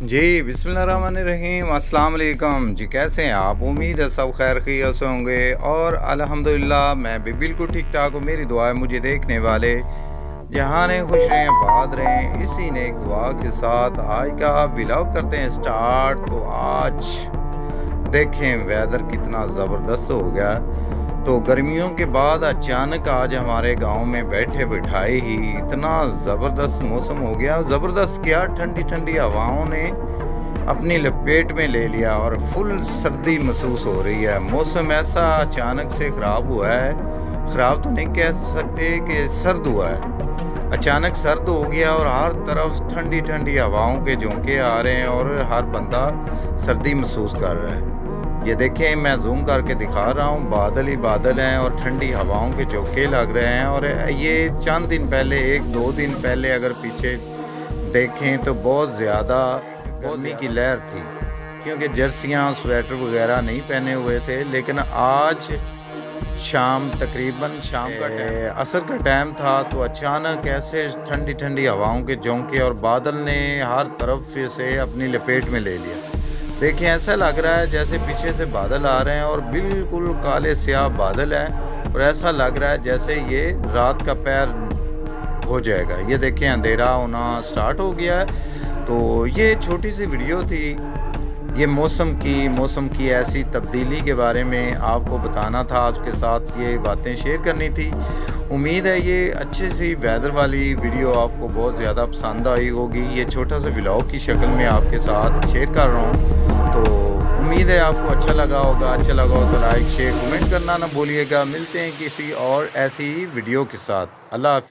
जी, बिस्मिल्लाहिर्रहमानिर्रहीम, अस्सलाम वालेकुम जी। कैसे हैं आप? उम्मीद है सब खैर खैरियत से होंगे और अल्हम्दुलिल्लाह मैं भी बिल्कुल ठीक ठाक हूँ। मेरी दुआ है मुझे देखने वाले जहाँ रहें खुश रहें आबाद रहें। इसी ने एक दुआ के साथ आज का व्लॉग करते हैं स्टार्ट। तो आज देखें वेदर कितना ज़बरदस्त हो गया। तो गर्मियों के बाद अचानक आज हमारे गांव में बैठे बिठाए ही इतना ज़बरदस्त मौसम हो गया। ज़बरदस्त क्या, ठंडी ठंडी हवाओं ने अपनी लपेट में ले लिया और फुल सर्दी महसूस हो रही है। मौसम ऐसा अचानक से ख़राब हुआ है, ख़राब तो नहीं कह सकते कि सर्द हुआ है। अचानक सर्द हो गया और हर तरफ ठंडी ठंडी हवाओं के झोंके आ रहे हैं और हर बंदा सर्दी महसूस कर रहा है। ये देखें, मैं जूम करके दिखा रहा हूँ, बादल ही बादल हैं और ठंडी हवाओं के झोंके लग रहे हैं। और ये चंद दिन पहले, एक दो दिन पहले अगर पीछे देखें तो बहुत ज़्यादा गर्मी की लहर थी, क्योंकि जर्सियाँ स्वेटर वगैरह नहीं पहने हुए थे। लेकिन आज शाम, तकरीबन शाम का टाइम, असर का टाइम था, तो अचानक ऐसे ठंडी ठंडी हवाओं के झोंके और बादल ने हर तरफ से अपनी लपेट में ले लिया। देखिए, ऐसा लग रहा है जैसे पीछे से बादल आ रहे हैं और बिल्कुल काले स्याह बादल हैं और ऐसा लग रहा है जैसे ये रात का पहर हो जाएगा। ये देखिए, अंधेरा होना स्टार्ट हो गया है। तो ये छोटी सी वीडियो थी, ये मौसम की ऐसी तब्दीली के बारे में आपको बताना था, आपके साथ ये बातें शेयर करनी थी। उम्मीद है ये अच्छी सी वेदर वाली वीडियो आपको बहुत ज़्यादा पसंद आई होगी। ये छोटा सा व्लॉग की शक्ल में आपके साथ शेयर कर रहा हूँ। तो उम्मीद है आपको अच्छा लगा होगा। अच्छा लगा हो तो लाइक शेयर कमेंट करना ना भूलिएगा। मिलते हैं किसी और ऐसी वीडियो के साथ। अल्लाह हाफ़िज़।